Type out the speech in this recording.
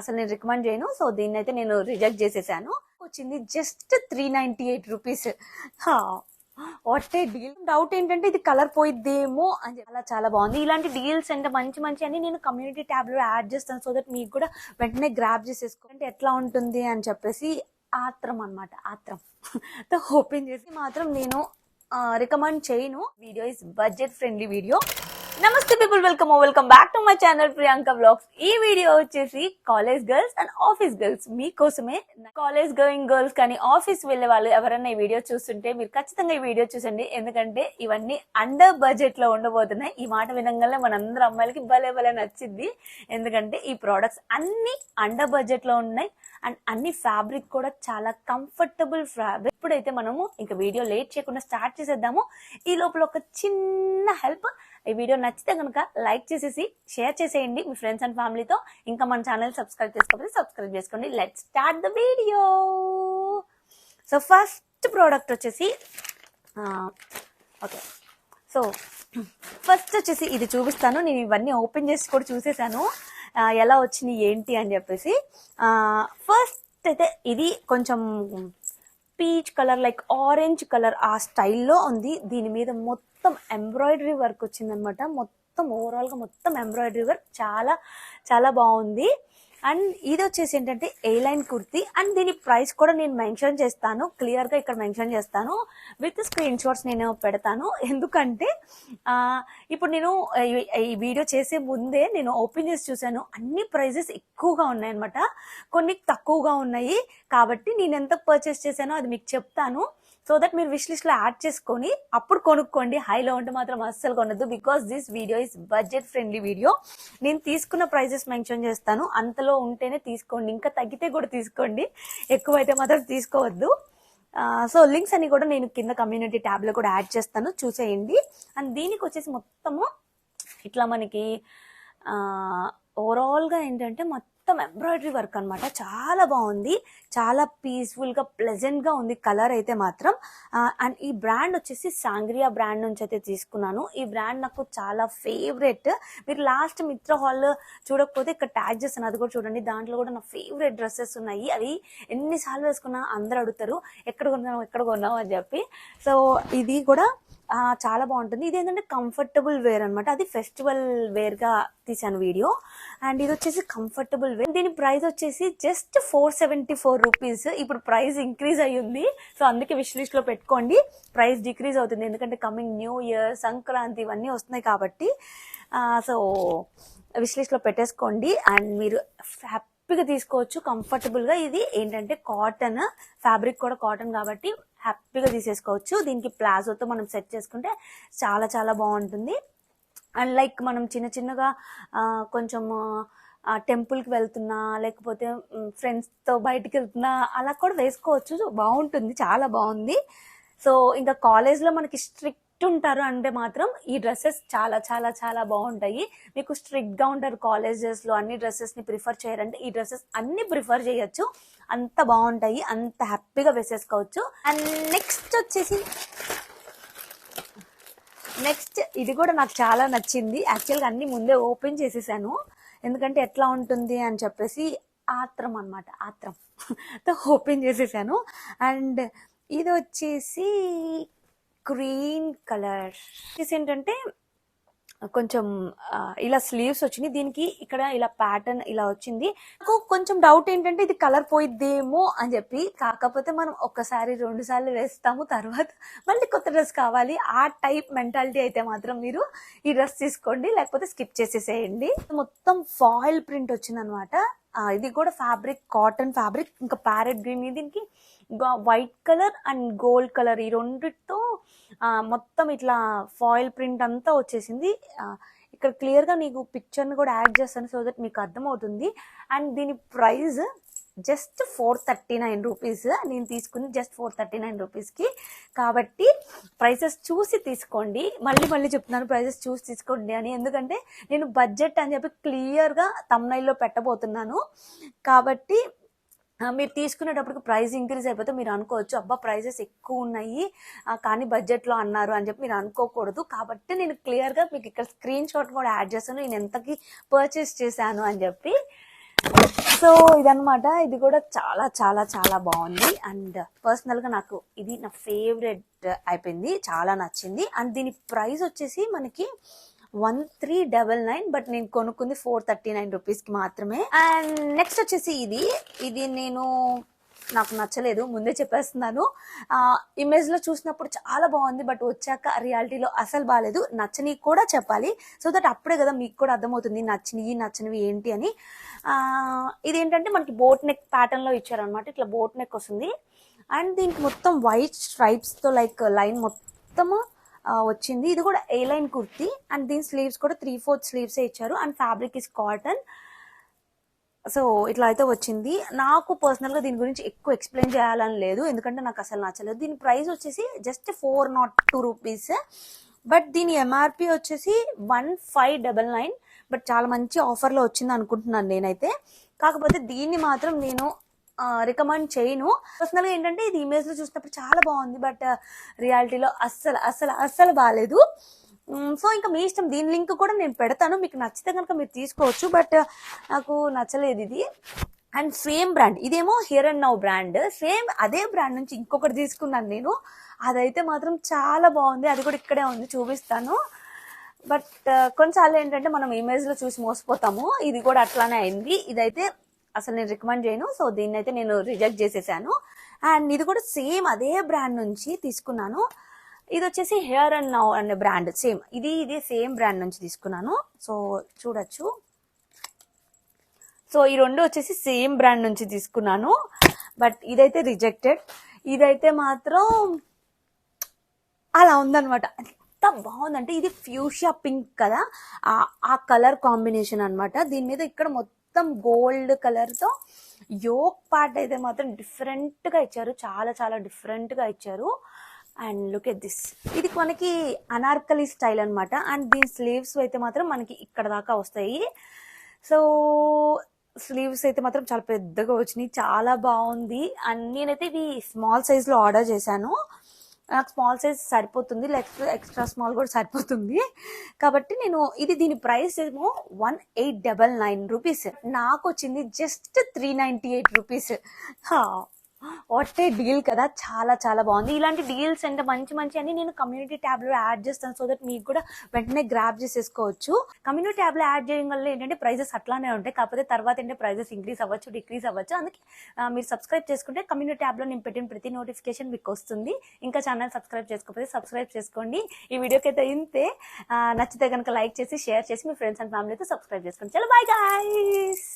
అసలు నేను రికమెండ్ చేయను. సో దీన్ని అయితే నేను రిజెక్ట్ చేసేసాను. వచ్చింది just 398 rupees. What a deal. Doubt ఏంటంటే ఇది కలర్ పోయిద్దేమో అని చెప్పి చాలా బాగుంది. ఇలాంటి డీల్స్ అంటే మంచి అని నేను కమ్యూనిటీ ట్యాబ్ లో యాడ్ చేస్తాను, సో దట్ మీకు కూడా వెంటనే గ్రాప్ చేసేసుకో అంటే ఎట్లా ఉంటుంది అని చెప్పేసి ఆత్రం అనమాట. ఆత్రం ఓపెన్ చేసి మాత్రం నేను రికమెండ్ చేయను. Video is budget friendly video. నమస్తే people, welcome back to my channel Priyanka vlogs. ఈ వీడియో వచ్చేసి college girls and office girls మీకోసమే. కాలేజ్ గోయింగ్ గర్ల్స్ కానీ ఆఫీస్ వెళ్లే వాళ్ళు ఎవరైనా ఈ వీడియో చూస్తుంటే మీరు ఖచ్చితంగా ఈ వీడియో చూసండి, ఎందుకంటే ఇవన్నీ అండర్ బడ్జెట్ లో ఉండబోతున్నాయి. ఈ మాట వినంగానే మనందరూ అమ్మాయిలకి భలే నచ్చింది, ఎందుకంటే ఈ ప్రోడక్ట్స్ అన్ని అండర్ బడ్జెట్ లో ఉన్నాయి అండ్ అన్ని ఫ్యాబ్రిక్ కూడా చాలా కంఫర్టబుల్ ఫ్యాబ్రిక్. ఇప్పుడైతే మనము ఇంకా వీడియో లేట్ చేయకుండా స్టార్ట్ చేసేద్దాము. ఈ లోపల ఒక చిన్న హెల్ప్, ఈ వీడియో నచ్చితే కనుక లైక్ చేసేసి షేర్ చేసేయండి మీ ఫ్రెండ్స్ అండ్ ఫ్యామిలీతో. ఇంకా మన ఛానల్ సబ్స్క్రైబ్ చేసుకోకపోతే సబ్స్క్రైబ్ చేసుకోండి. Let's start the video. So first product వచ్చేసి ఓకే, సో ఫస్ట్ వచ్చేసి ఇది చూపిస్తాను. నేను ఇవన్నీ ఓపెన్ చేసి కూడా చూసేసాను ఎలా వచ్చినాయి ఏంటి అని చెప్పేసి. ఫస్ట్ అయితే ఇది కొంచెం peach colour, like orange colour ఆ స్టైల్లో ఉంది. దీని మీద మొత్తం ఎంబ్రాయిడరీ వర్క్ వచ్చిందనమాట. మొత్తం ఓవరాల్ గా మొత్తం ఎంబ్రాయిడరీ వర్క్ చాలా బాగుంది. అండ్ ఇది వచ్చేసి ఏంటంటే ఏ లైన్ కుర్తీ. అండ్ దీని ప్రైస్ కూడా నేను మెన్షన్ చేస్తాను, క్లియర్ గా ఇక్కడ మెన్షన్ చేస్తాను, విత్ స్క్రీన్ షాట్స్ నేను పెడతాను. ఎందుకంటే ఇప్పుడు నేను ఈ వీడియో చేసే ముందే నేను ఓపెన్ చేసి చూసాను, అన్ని ప్రైజెస్ ఎక్కువగా ఉన్నాయి అనమాట, కొన్ని తక్కువగా ఉన్నాయి. కాబట్టి నేను ఎంత పర్చేస్ చేశానో అది మీకు చెప్తాను, సో దట్ మీరు విష్ లిస్ట్ లో యాడ్ చేసుకొని అప్పుడు కొనుక్కోండి. హైలో ఉంటే మాత్రం అస్సలు కొనద్దు, because this video is budget friendly video. నేను తీసుకున్న ప్రైజెస్ మెన్షన్ చేస్తాను, అంతలో ఉంటేనే తీసుకోండి, ఇంకా తగ్గితే కూడా తీసుకోండి, ఎక్కువైతే మాత్రం తీసుకోవద్దు. సో లింక్స్ అన్ని కూడా నేను కింద కమ్యూనిటీ ట్యాబ్ లో కూడా యాడ్ చేస్తాను, చూసేయండి. అండ్ దీనికి వచ్చేసి మొత్తము ఇట్లా మనకి ఓవరాల్ గా ఏంటంటే మొత్తం ఎంబ్రాయిడరీ వర్క్ అనమాట. చాలా బాగుంది, చాలా పీస్ఫుల్ గా ప్లెజెంట్ గా ఉంది కలర్ అయితే మాత్రం. అండ్ ఈ బ్రాండ్ వచ్చేసి సాంగ్రియా బ్రాండ్ నుంచి అయితే తీసుకున్నాను. ఈ బ్రాండ్ నాకు చాలా ఫేవరెట్. మీరు లాస్ట్ మిత్ర హాల్ చూడకపోతే ఇక్కడ ట్యాగ్ చేస్తాను, అది కూడా చూడండి. దాంట్లో కూడా నా ఫేవరెట్ డ్రెస్సెస్ ఉన్నాయి. అవి ఎన్నిసార్లు వేసుకున్నా అందరూ అడుగుతారు ఎక్కడ కొన్నావు అని చెప్పి. సో ఇది కూడా చాలా బాగుంటుంది. ఇది ఏంటంటే కంఫర్టబుల్ వేర్ అనమాట, అది ఫెస్టివల్ వేర్ గా తీసాను వీడియో. అండ్ ఇది వచ్చేసి కంఫర్టబుల్ వేర్. దీని ప్రైస్ వచ్చేసి జస్ట్ 474 రూపీస్. ఇప్పుడు ప్రైస్ ఇంక్రీజ్ అయ్యింది, సో అందుకే విష్ లిస్ట్ లో పెట్టుకోండి, ప్రైస్ డిక్రీజ్ అవుతుంది, ఎందుకంటే కమింగ్ న్యూ ఇయర్, సంక్రాంతి ఇవన్నీ వస్తున్నాయి కాబట్టి. సో విష్ లిస్ట్ లో పెట్టేసుకోండి అండ్ మీరు హ్యాపీగా తీసుకోవచ్చు కంఫర్టబుల్ గా. ఇది ఏంటంటే కాటన్ ఫ్యాబ్రిక్, కూడా కాటన్ కాబట్టి హ్యాపీగా తీసేసుకోవచ్చు. దీనికి ప్లాజోతో మనం సెట్ చేసుకుంటే చాలా బాగుంటుంది. అండ్ లైక్ మనం చిన్నగా కొంచెం టెంపుల్కి వెళ్తున్నా, లేకపోతే ఫ్రెండ్స్తో బయటికి వెళ్తున్నా అలా కూడా వేసుకోవచ్చు, బాగుంటుంది, చాలా బాగుంది. సో ఇంకా కాలేజ్లో మనకి స్ట్రిక్ట్ ఉంటారు అంటే మాత్రం ఈ డ్రెస్సెస్ చాలా బాగుంటాయి. మీకు స్ట్రిక్ట్ గా ఉంటారు కాలేజెస్ లో, అన్ని డ్రెస్సెస్ ని ప్రిఫర్ చేయరంటే ఈ డ్రెస్సెస్ అన్ని ప్రిఫర్ చేయొచ్చు, అంత బాగుంటాయి, అంత హ్యాపీగా వేసేసుకోవచ్చు. అండ్ నెక్స్ట్ వచ్చేసి ఇది కూడా నాకు చాలా నచ్చింది. యాక్చువల్గా అన్ని ముందే ఓపెన్ చేసేసాను, ఎందుకంటే ఎట్లా ఉంటుంది అని చెప్పేసి ఆత్రం అనమాట, ఆత్రంతో ఓపెన్ చేసేసాను. అండ్ ఇది వచ్చేసి గ్రీన్ కలర్. ఏంటంటే కొంచెం ఇలా స్లీవ్స్ వచ్చినాయి, దీనికి ఇక్కడ ఇలా ప్యాటర్న్ ఇలా వచ్చింది. నాకు కొంచెం డౌట్ ఏంటంటే ఇది కలర్ పోయిద్దేమో అని చెప్పి, కాకపోతే మనం ఒక్కసారి 2 సార్లు వేస్తాము, తర్వాత మళ్ళీ కొత్త డ్రెస్ కావాలి, ఆ టైప్ మెంటాలిటీ అయితే మాత్రం మీరు ఈ డ్రెస్ తీసుకోండి, లేకపోతే స్కిప్ చేసేసేయండి. మొత్తం ఫాయిల్ ప్రింట్ వచ్చింది అనమాట. ఇది కూడా ఫ్యాబ్రిక్ కాటన్ ఫ్యాబ్రిక్, ఇంకా ప్యారెట్ గ్రీన్, దీనికి white colour and gold colour, ఈ రెండితో మొత్తం ఇట్లా ఫాయిల్ ప్రింట్ అంతా వచ్చేసింది. ఇక్కడ క్లియర్ గా నీకు పిక్చర్ ని కూడా యాడ్ చేస్తాను, సో దట్ మీకు అర్థమవుతుంది. అండ్ దీని ప్రైస్ జస్ట్ 439 రూపీస్. నేను తీసుకుంది జస్ట్ 439 రూపీస్కి, కాబట్టి ప్రైసెస్ చూసి తీసుకోండి. మళ్ళీ చెప్తున్నాను, ప్రైసెస్ చూసి తీసుకోండి అని, ఎందుకంటే నేను బడ్జెట్ అని చెప్పి క్లియర్గా తమ్నైల్లో పెట్టబోతున్నాను. కాబట్టి మీరు తీసుకునేటప్పటికి ప్రైస్ ఇంక్రీజ్ అయిపోతే మీరు అనుకోవచ్చు, అబ్బా ప్రైజెస్ ఎక్కువ ఉన్నాయి కానీ బడ్జెట్లో అన్నారు అని చెప్పి మీరు అనుకోకూడదు. కాబట్టి నేను క్లియర్గా మీకు ఇక్కడ స్క్రీన్ షాట్ కూడా యాడ్ చేస్తాను, నేను ఎంతకి పర్చేస్ చేశాను అని చెప్పి. సో ఇదనమాట, ఇది కూడా చాలా చాలా చాలా బాగుంది. అండ్ పర్సనల్గా నాకు ఇది నా ఫేవరెట్ అయిపోయింది, చాలా నచ్చింది. అండ్ దీని ప్రైస్ వచ్చేసి మనకి 1399, బట్ నేను కొనుక్కుంది 439 రూపీస్కి మాత్రమే. అండ్ నెక్స్ట్ వచ్చేసి ఇది నేను నాకు నచ్చలేదు, ముందే చెప్పేస్తున్నాను. ఇమేజ్లో చూసినప్పుడు చాలా బాగుంది, బట్ వచ్చాక రియాలిటీలో అసలు బాగాలేదు. నచ్చని కూడా చెప్పాలి, సో దట్ అప్పుడే కదా మీకు కూడా అర్థమవుతుంది నచ్చినవి ఏంటి అని. ఇదేంటంటే మనకి బోట్ నెక్ ప్యాటర్న్లో ఇచ్చారనమాట. ఇట్లా బోట్ నెక్ వస్తుంది అండ్ దీనికి మొత్తం వైట్ స్ట్రైప్స్తో లైక్ లైన్ మొత్తము వచ్చింది. ఇది కూడా ఏ లైన్ కుర్తీ అండ్ దీని స్లీవ్స్ కూడా 3/4 స్లీవ్స్ ఇచ్చారు and fabric is cotton. So ఇట్లా అయితే వచ్చింది. నాకు పర్సనల్గా దీని గురించి ఎక్కువ ఎక్స్ప్లెయిన్ చేయాలని లేదు, ఎందుకంటే నాకు అసలు నచ్చలేదు. దీని ప్రైస్ వచ్చేసి జస్ట్ 402 రూపీస్, బట్ దీని ఎంఆర్పి వచ్చేసి 1599. బట్ చాలా మంచి ఆఫర్లో వచ్చింది అనుకుంటున్నాను నేనైతే. కాకపోతే దీన్ని మాత్రం నేను రికమెండ్ చేయను. పర్సనల్గా ఏంటంటే ఇది ఇమేజ్లో చూసినప్పుడు చాలా బాగుంది, బట్ రియాలిటీలో అస్సలు బాగాలేదు. సో ఇంకా మీ ఇష్టం, దీని లింక్ కూడా నేను పెడతాను, మీకు నచ్చితే కనుక మీరు తీసుకోవచ్చు. బట్ నాకు నచ్చలేదు ఇది. అండ్ సేమ్ బ్రాండ్, ఇదేమో here and now brand, same అదే బ్రాండ్ నుంచి ఇంకొకటి తీసుకున్నాను నేను. అదైతే మాత్రం చాలా బాగుంది, అది కూడా ఇక్కడే ఉంది, చూపిస్తాను. బట్ కొన్నిసార్లు ఏంటంటే మనం ఇమేజ్లో చూసి మోసపోతాము, ఇది కూడా అట్లానే అయింది. ఇదైతే అసలు నేను రికమెండ్ చేయను, సో దీన్ని అయితే నేను రిజెక్ట్ చేసేసాను. అండ్ ఇది కూడా సేమ్ అదే బ్రాండ్ నుంచి తీసుకున్నాను. ఇది వచ్చేసి హియర్ అండ్ నౌ అనే బ్రాండ్, సేమ్ ఇది సేమ్ బ్రాండ్ నుంచి తీసుకున్నాను. సో చూడొచ్చు, సో ఈ రెండు వచ్చేసి సేమ్ బ్రాండ్ నుంచి తీసుకున్నాను. బట్ ఇదైతే రిజెక్టెడ్. ఇదైతే మాత్రం అలా ఉందనమాట. ఎంత బాగుందంటే ఇది ఫ్యూషియా పింక్ కదా, ఆ కలర్ కాంబినేషన్ అనమాట. దీని మీద ఇక్కడ మొత్తం గోల్డ్ కలర్తో యోక్ పార్ట్ అయితే మాత్రం డిఫరెంట్గా ఇచ్చారు, చాలా చాలా డిఫరెంట్గా ఇచ్చారు. అండ్ లుక్ ఎట్ దిస్, ఇది మనకి అనార్కలి స్టైల్ అనమాట. అండ్ దీని స్లీవ్స్ అయితే మాత్రం మనకి ఇక్కడ దాకా వస్తాయి. సో స్లీవ్స్ అయితే మాత్రం చాలా పెద్దగా వచ్చినాయి, చాలా బాగుంది. అండ్ నేనైతే ఇవి స్మాల్ సైజ్లో ఆర్డర్ చేశాను, నాకు స్మాల్ సైజ్ సరిపోతుంది, లేకపోతే ఎక్స్ట్రా స్మాల్ కూడా సరిపోతుంది. కాబట్టి నేను దీని ప్రైస్ ఏమో 1899 రూపీస్, నాకు వచ్చింది just 398 rupees. What a deal కదా, చాలా చాలా బాగుంది. ఇలాంటి డీల్స్ అంటే మంచి అని నేను కమ్యూనిటీ ట్యాబ్లో యాడ్ చేస్తాను, సో దట్ మీకు కూడా వెంటనే గ్రాప్ చేసేసుకోవచ్చు. కమ్యూనిటీ ట్యాబ్లో యాడ్ చేయడం వల్ల ఏంటంటే ప్రైజెస్ అట్లానే ఉంటాయి, కాకపోతే తర్వాత ఏంటంటే ప్రైజెస్ ఇంక్రీజ్ అవ్వచ్చు, డిక్రీజ్ అవ్వచ్చు. అందుకే మీరు సబ్స్క్రైబ్ చేసుకుంటే కమ్యూనిటీ ట్యాబ్లో నేను పెట్టిన ప్రతి నోటిఫికేషన్ మీకు వస్తుంది. ఇంకా ఛానల్ సబ్స్క్రైబ్ చేసుకోకపోతే సబ్స్క్రైబ్ చేసుకోండి. ఈ వీడియోకి అయితే ఇంతే. నచ్చితే కనుక లైక్ చేసి షేర్ చేసి మీ ఫ్రెండ్స్ అండ్ ఫ్యామిలీతో సబ్స్క్రైబ్ చేసుకోండి. చలో బాయ్ గైస్.